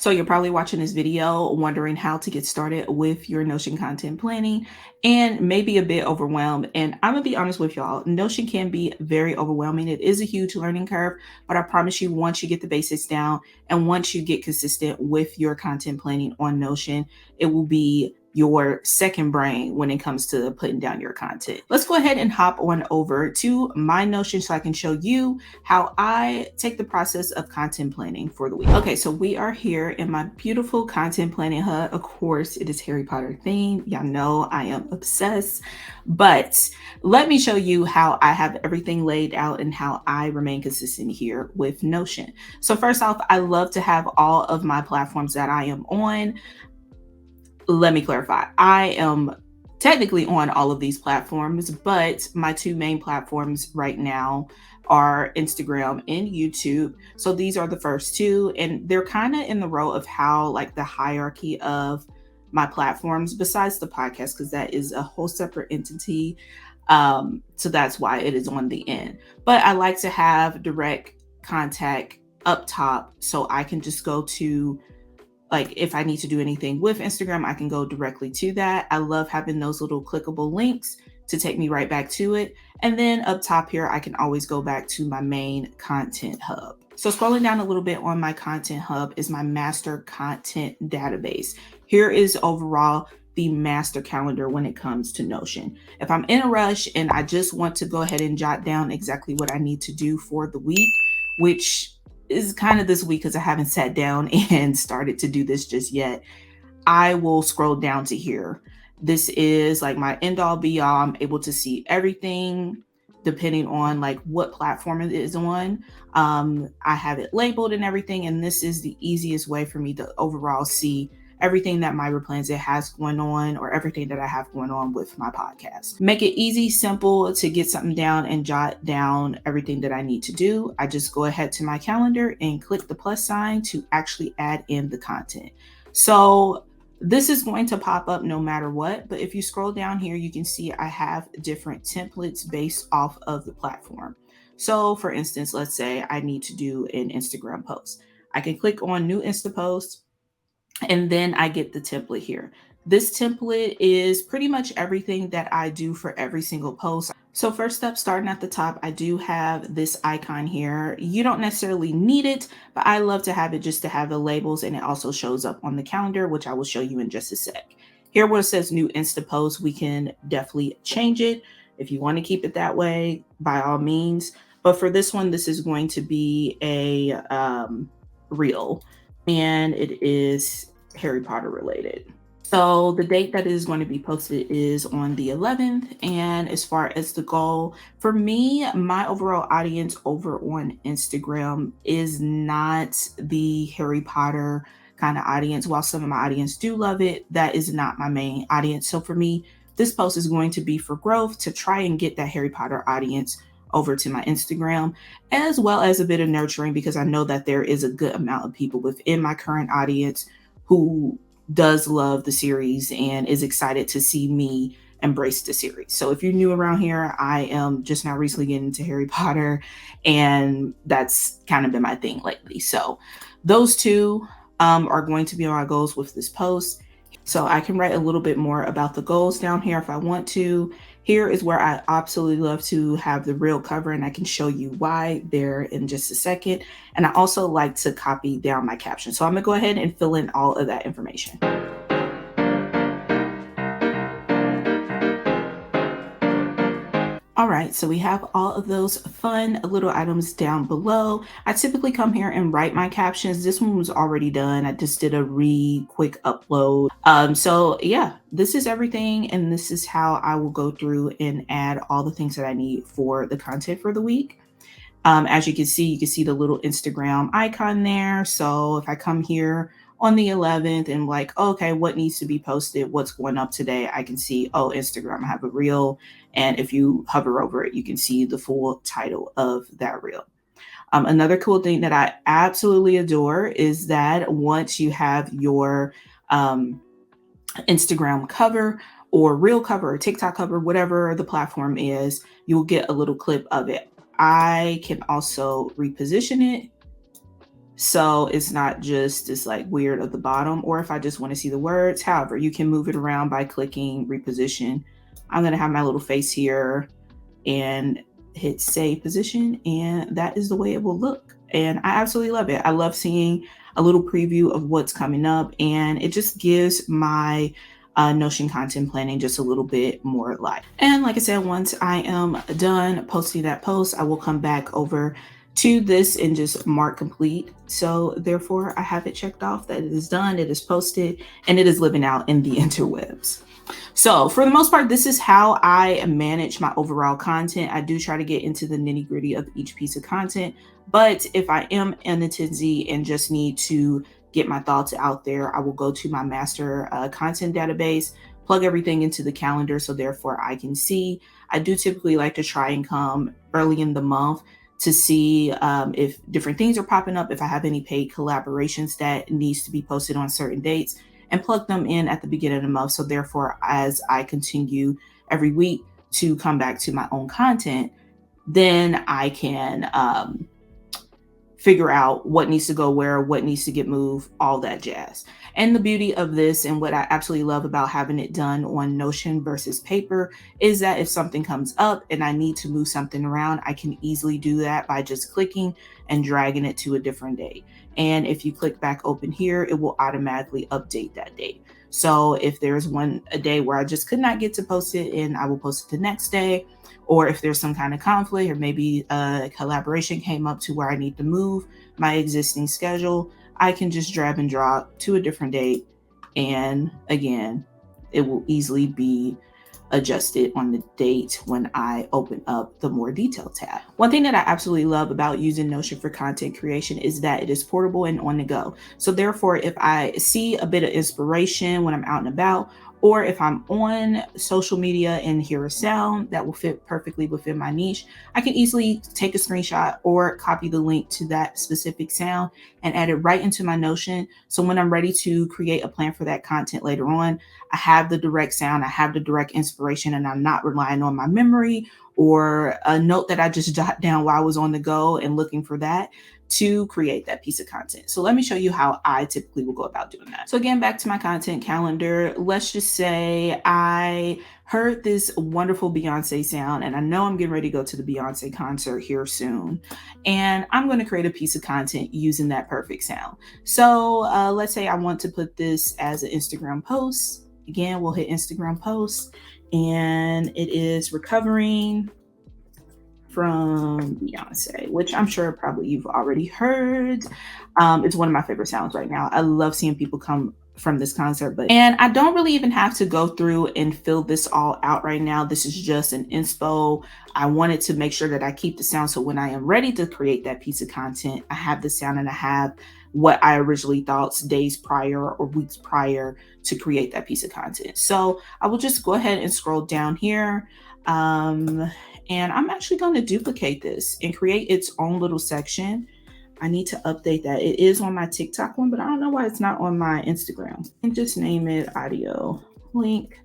So you're probably watching this video wondering how to get started with your Notion content planning and maybe a bit overwhelmed. And I'm gonna be honest with y'all, Notion can be very overwhelming. It is a huge learning curve, but I promise you, once you get the basics down and once you get consistent with your content planning on Notion, it will be your second brain when it comes to putting down your content. Let's go ahead and hop on over to my Notion so I can show you how I take the process of content planning for the week. Okay, so we are here in my beautiful content planning hub. Of course, it is Harry Potter themed. Y'all know I am obsessed, but let me show you how I have everything laid out and how I remain consistent here with Notion. So first off, I love to have all of my platforms that I am on. Let me clarify. I am technically on all of these platforms, but my two main platforms right now are Instagram and YouTube. So these are the first two, and they're kind of in the row of how like the hierarchy of my platforms, besides the podcast, because that is a whole separate entity. So that's why it is on the end. But I like to have direct contact up top so I can just go to, like, if I need to do anything with Instagram, I can go directly to that. I love having those little clickable links to take me right back to it. And then up top here, I can always go back to my main content hub. So scrolling down a little bit on my content hub is my master content database. Here is overall the master calendar when it comes to Notion. If I'm in a rush and I just want to go ahead and jot down exactly what I need to do for the week, which is kind of this week because I haven't sat down and started to do this just yet, I will scroll down to here. This is like my end all be all. I'm able to see everything depending on like what platform it is on. I have it labeled and everything, and this is the easiest way for me to overall see everything that my Replansit has going on or everything that I have going on with my podcast. Make it easy, simple to get something down and jot down everything that I need to do. I just go ahead to my calendar and click the plus sign to actually add in the content. So this is going to pop up no matter what, but if you scroll down here, you can see I have different templates based off of the platform. So for instance, let's say I need to do an Instagram post. I can click on new Insta post, and then I get the template here. This template is pretty much everything that I do for every single post. So first up, starting at the top, I do have this icon here. You don't necessarily need it, but I love to have it just to have the labels, and it also shows up on the calendar, which I will show you in just a sec. Here where it says new Insta post, we can definitely change it. If you want to keep it that way, by all means. But for this one, this is going to be a reel, and it is Harry Potter related. So the date that it is going to be posted is on the 11th. And as far as the goal, for me, my overall audience over on Instagram is not the Harry Potter kind of audience. While some of my audience do love it, that is not my main audience. So for me, this post is going to be for growth, to try and get that Harry Potter audience over to my Instagram, as well as a bit of nurturing, because I know that there is a good amount of people within my current audience who does love the series and is excited to see me embrace the series. So if you're new around here, I am just now recently getting into Harry Potter, and that's kind of been my thing lately. So those two are going to be my goals with this post. So I can write a little bit more about the goals down here if I want to. Here is where I absolutely love to have the real cover, and I can show you why there in just a second. And I also like to copy down my caption. So I'm gonna go ahead and fill in all of that information. All right, so we have all of those fun little items down below. I typically come here and write my captions. This one was already done. I just did a quick upload. So yeah, this is everything. And this is how I will go through and add all the things that I need for the content for the week. As you can see the little Instagram icon there. So if I come here on the 11th and like, okay, what needs to be posted? What's going up today? I can see, oh, Instagram, I have a reel. And if you hover over it, you can see the full title of that reel. Another cool thing that I absolutely adore is that once you have your Instagram cover or reel cover or TikTok cover, whatever the platform is, you'll get a little clip of it. I can also reposition it So it's not just this like weird at the bottom, or if I just want to see the words. However, you can move it around by clicking reposition. I'm going to have my little face here and hit save position, and that is the way it will look. And I absolutely love it. I love seeing a little preview of what's coming up, and it just gives my Notion content planning just a little bit more life. And like I said, once I am done posting that post, I will come back over to this and just mark complete. So therefore I have it checked off that it is done, it is posted, and it is living out in the interwebs. So for the most part, this is how I manage my overall content. I do try to get into the nitty gritty of each piece of content, but if I am in a tizzy and just need to get my thoughts out there, I will go to my master content database, plug everything into the calendar so therefore I can see. I do typically like to try and come early in the month to see if different things are popping up, if I have any paid collaborations that needs to be posted on certain dates, and plug them in at the beginning of the month. So therefore, as I continue every week to come back to my own content, then I can figure out what needs to go where, what needs to get moved, all that jazz. And the beauty of this, and what I absolutely love about having it done on Notion versus paper, is that if something comes up and I need to move something around, I can easily do that by just clicking and dragging it to a different date. And if you click back open here, it will automatically update that date. So if there's a day where I just could not get to post it, and I will post it the next day, or if there's some kind of conflict, or maybe a collaboration came up to where I need to move my existing schedule, I can just drag and drop to a different date. And again, it will easily be adjusted on the date when I open up the more detailed tab. One thing that I absolutely love about using Notion for content creation is that it is portable and on the go. So therefore, if I see a bit of inspiration when I'm out and about, or if I'm on social media and hear a sound that will fit perfectly within my niche, I can easily take a screenshot or copy the link to that specific sound and add it right into my Notion. So when I'm ready to create a plan for that content later on, I have the direct sound, I have the direct inspiration, and I'm not relying on my memory or a note that I just jot down while I was on the go and looking for that to create that piece of content. So let me show you how I typically will go about doing that. So again, back to my content calendar. Let's just say I heard this wonderful Beyonce sound, and I know I'm getting ready to go to the Beyonce concert here soon. And I'm going to create a piece of content using that perfect sound. So let's say I want to put this as an Instagram post. Again, we'll hit Instagram post, and it is recovering from Beyonce, which I'm sure probably you've already heard. It's one of my favorite sounds right now. I love seeing people come from this concert, and I don't really even have to go through and fill this all out right now. This is just an inspo. I wanted to make sure that I keep the sound, so when I am ready to create that piece of content, I have the sound and I have what I originally thought days prior or weeks prior to create that piece of content. So I will just go ahead and scroll down here. And I'm actually going to duplicate this and create its own little section. I need to update that. It is on my TikTok one, but I don't know why it's not on my Instagram. And just name it audio link.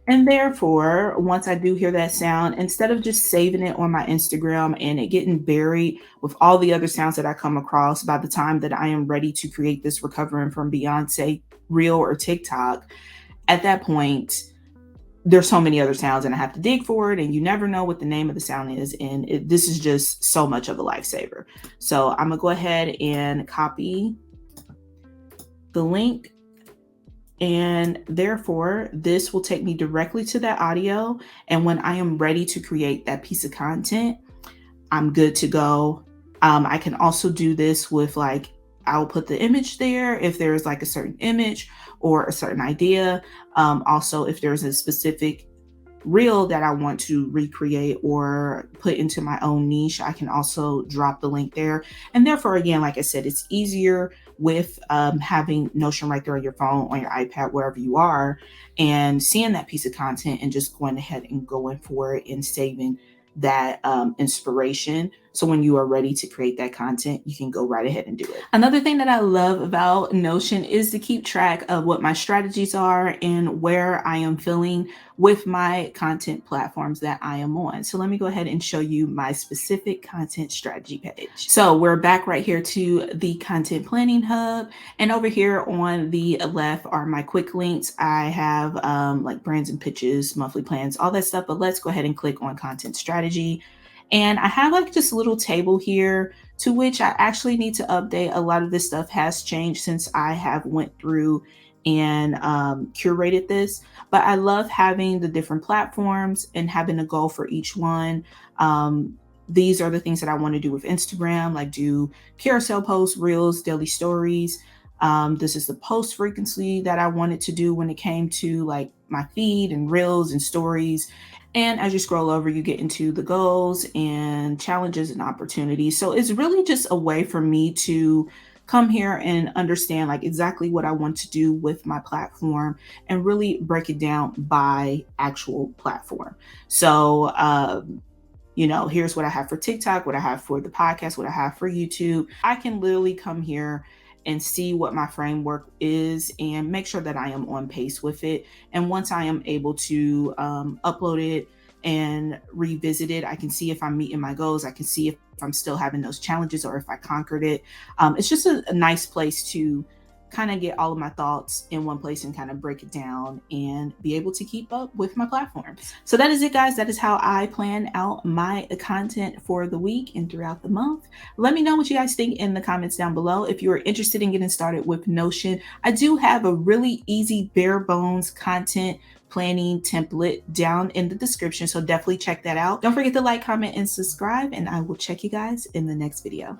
And therefore, once I do hear that sound, instead of just saving it on my Instagram and it getting buried with all the other sounds that I come across, by the time that I am ready to create this recovering from Beyonce reel or TikTok, at that point, there's so many other sounds and I have to dig for it, and you never know what the name of the sound is. And this is just so much of a lifesaver. So I'm gonna go ahead and copy the link, and therefore this will take me directly to that audio. And when I am ready to create that piece of content, I'm good to go. I can also do this with I'll put the image there if there's a certain image or a certain idea. Also, if there's a specific reel that I want to recreate or put into my own niche, I can also drop the link there. And therefore, again, like I said, it's easier with having Notion right there on your phone, on your iPad, wherever you are, and seeing that piece of content and just going ahead and going for it and saving that inspiration So when you are ready to create that content, you can go right ahead and do it. Another thing that I love about Notion is to keep track of what my strategies are and where I am feeling with my content platforms that I am on. So let me go ahead and show you my specific content strategy page. So we're back right here to the content planning hub. And over here on the left are my quick links. I have like brands and pitches, monthly plans, all that stuff. But let's go ahead and click on content strategy. And I have like just a little table here to which I actually need to update. A lot of this stuff has changed since I have went through and curated this, but I love having the different platforms and having a goal for each one. These are the things that I want to do with Instagram, like do carousel posts, reels, daily stories. This is the post frequency that I wanted to do when it came to like my feed and reels and stories. And as you scroll over, you get into the goals and challenges and opportunities. So it's really just a way for me to come here and understand like exactly what I want to do with my platform and really break it down by actual platform. So, here's what I have for TikTok, what I have for the podcast, what I have for YouTube. I can literally come here and see what my framework is and make sure that I am on pace with it. And once I am able to upload it and revisit it, I can see if I'm meeting my goals. I can see if I'm still having those challenges or if I conquered it. It's just a nice place to kind of get all of my thoughts in one place and kind of break it down and be able to keep up with my platforms. So that is it, guys. That is how I plan out my content for the week and throughout the month. Let me know what you guys think in the comments down below. If you are interested in getting started with Notion, I do have a really easy bare bones content planning template down in the description. So definitely check that out. Don't forget to like, comment, and subscribe, and I will check you guys in the next video.